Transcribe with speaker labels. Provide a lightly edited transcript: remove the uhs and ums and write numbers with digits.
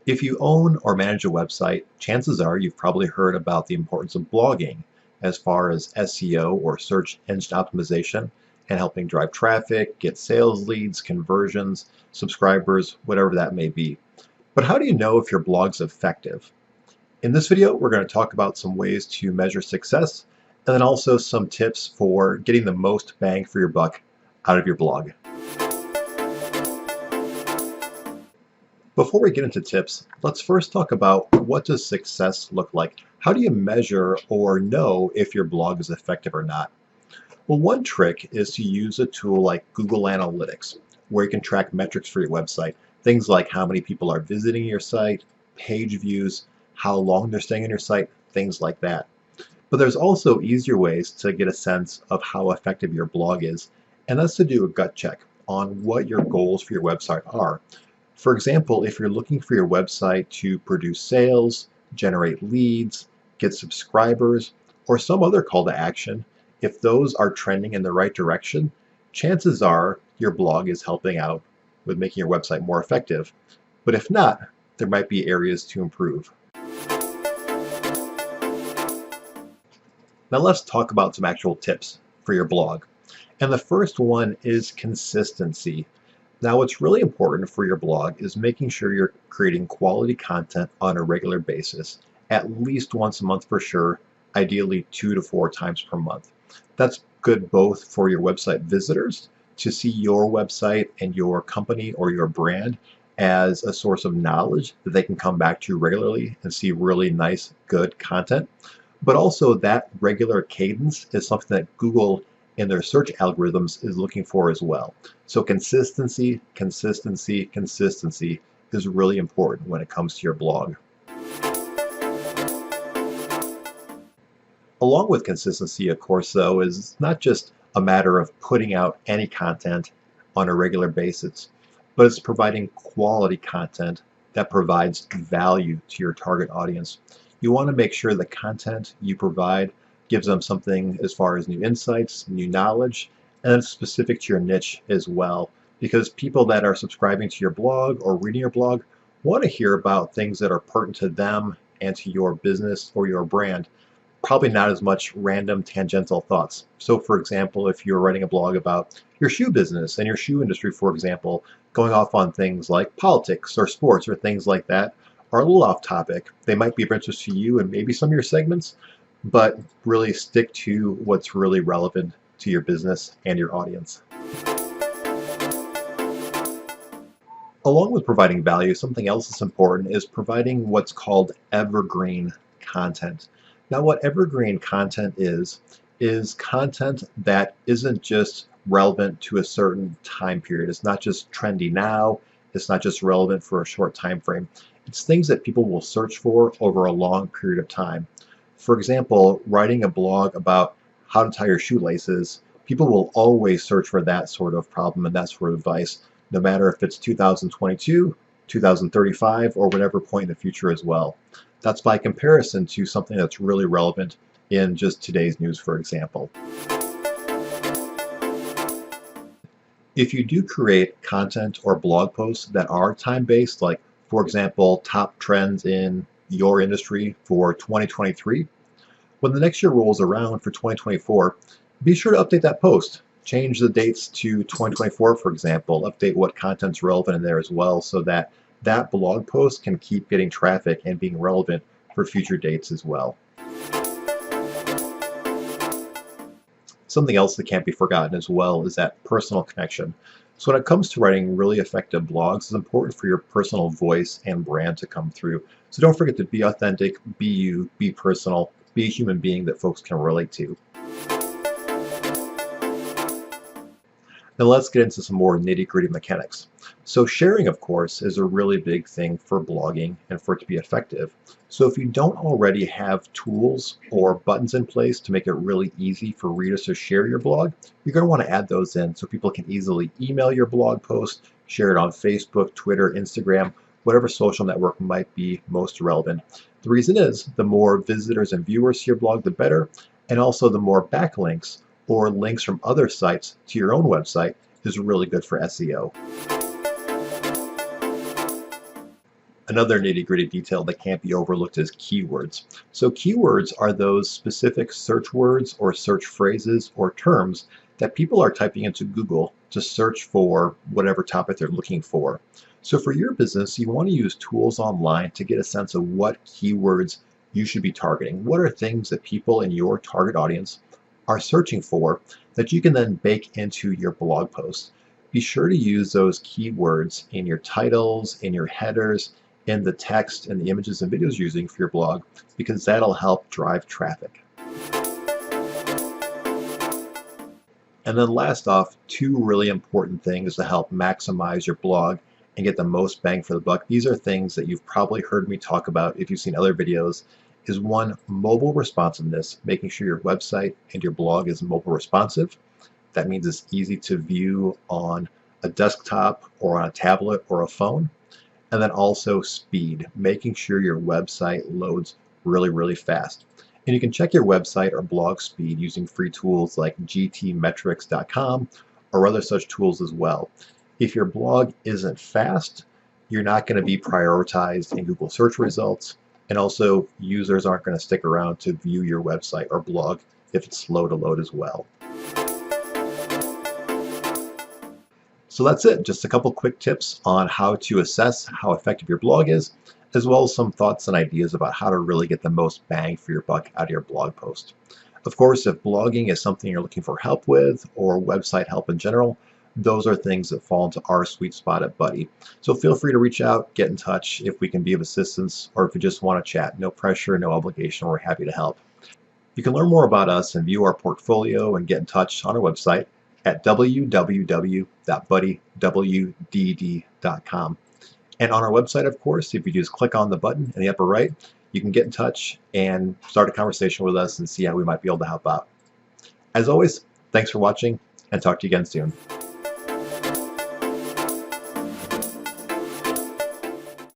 Speaker 1: If you own or manage a website, chances are you've probably heard about the importance of blogging as far as SEO or search engine optimization and helping drive traffic, get sales leads, conversions, subscribers, whatever that may be. But how do you know if your blog's effective? In this video, we're going to talk about some ways to measure success and then also some tips for getting the most bang for your buck out of your blog. Before we get into tips, let's first talk about what does success look like? How do you measure or know if your blog is effective or not? Well, one trick is to use a tool like Google Analytics, where you can track metrics for your website. Things like how many people are visiting your site, page views, how long they're staying on your site, things like that. But there's also easier ways to get a sense of how effective your blog is, and that's to do a gut check on what your goals for your website are. For example, if you're looking for your website to produce sales, generate leads, get subscribers, or some other call to action, if those are trending in the right direction, chances are your blog is helping out with making your website more effective. But if not, there might be areas to improve. Now let's talk about some actual tips for your blog. And the first one is consistency. Now, what's really important for your blog is making sure you're creating quality content on a regular basis, at least once a month for sure, ideally 2 to 4 times per month. That's good both for your website visitors to see your website and your company or your brand as a source of knowledge that they can come back to regularly and see really nice, good content. But also that regular cadence is something that Google in their search algorithms is looking for as well. So consistency, consistency, consistency is really important when it comes to your blog. Along with consistency, of course, though, is not just a matter of putting out any content on a regular basis, but it's providing quality content that provides value to your target audience. You want to make sure the content you provide gives them something as far as new insights, new knowledge, and then specific to your niche as well. Because people that are subscribing to your blog or reading your blog want to hear about things that are pertinent to them and to your business or your brand. Probably not as much random tangential thoughts. So for example, if you're writing a blog about your shoe business and your shoe industry, for example, going off on things like politics or sports or things like that are a little off topic. They might be of interest to you and maybe some of your segments, but really stick to what's really relevant to your business and your audience. Along with providing value, something else that's important is providing what's called evergreen content. Now, what evergreen content is content that isn't just relevant to a certain time period. It's not just trendy now. It's not just relevant for a short time frame. It's things that people will search for over a long period of time. For example, writing a blog about how to tie your shoelaces, people will always search for that sort of problem and that sort of advice, no matter if it's 2022, 2035, or whatever point in the future as well. That's by comparison to something that's really relevant in just today's news, for example. If you do create content or blog posts that are time-based, like, for example, top trends in your industry for 2023, when the next year rolls around for 2024, be sure to update that post. Change the dates to 2024, for example. Update what content's relevant in there as well so that that blog post can keep getting traffic and being relevant for future dates as well. Something else that can't be forgotten as well is that personal connection. So when it comes to writing really effective blogs, it's important for your personal voice and brand to come through. So don't forget to be authentic, be you, be personal, be a human being that folks can relate to. Now let's get into some more nitty-gritty mechanics. So sharing, of course, is a really big thing for blogging and for it to be effective. So if you don't already have tools or buttons in place to make it really easy for readers to share your blog, you're going to want to add those in so people can easily email your blog post, share it on Facebook, Twitter, Instagram, whatever social network might be most relevant. The reason is the more visitors and viewers to your blog, the better, and also the more backlinks or links from other sites to your own website is really good for SEO. Another nitty-gritty detail that can't be overlooked is keywords. So keywords are those specific search words or search phrases or terms that people are typing into Google to search for whatever topic they're looking for. So for your business, you want to use tools online to get a sense of what keywords you should be targeting. What are things that people in your target audience are searching for that you can then bake into your blog posts? Be sure to use those keywords in your titles, in your headers, in the text and the images and videos you're using for your blog, because that'll help drive traffic. And then last off, two really important things to help maximize your blog and get the most bang for the buck. These are things that you've probably heard me talk about if you've seen other videos. Is one, mobile responsiveness, making sure your website and your blog is mobile responsive. That means it's easy to view on a desktop or on a tablet or a phone. And then also speed, making sure your website loads really, really fast. And you can check your website or blog speed using free tools like gtmetrics.com or other such tools as well. If your blog isn't fast, you're not going to be prioritized in Google search results, and also users aren't going to stick around to view your website or blog if it's slow to load as well. So that's it, just a couple quick tips on how to assess how effective your blog is, as well as some thoughts and ideas about how to really get the most bang for your buck out of your blog post. Of course, if blogging is something you're looking for help with, or website help in general, those are things that fall into our sweet spot at Buddy. So feel free to reach out, get in touch if we can be of assistance, or if you just want to chat. No pressure, no obligation, we're happy to help. You can learn more about us and view our portfolio and get in touch on our website at www.buddywdd.com. And on our website, of course, if you just click on the button in the upper right, you can get in touch and start a conversation with us and see how we might be able to help out. As always, thanks for watching, and talk to you again soon.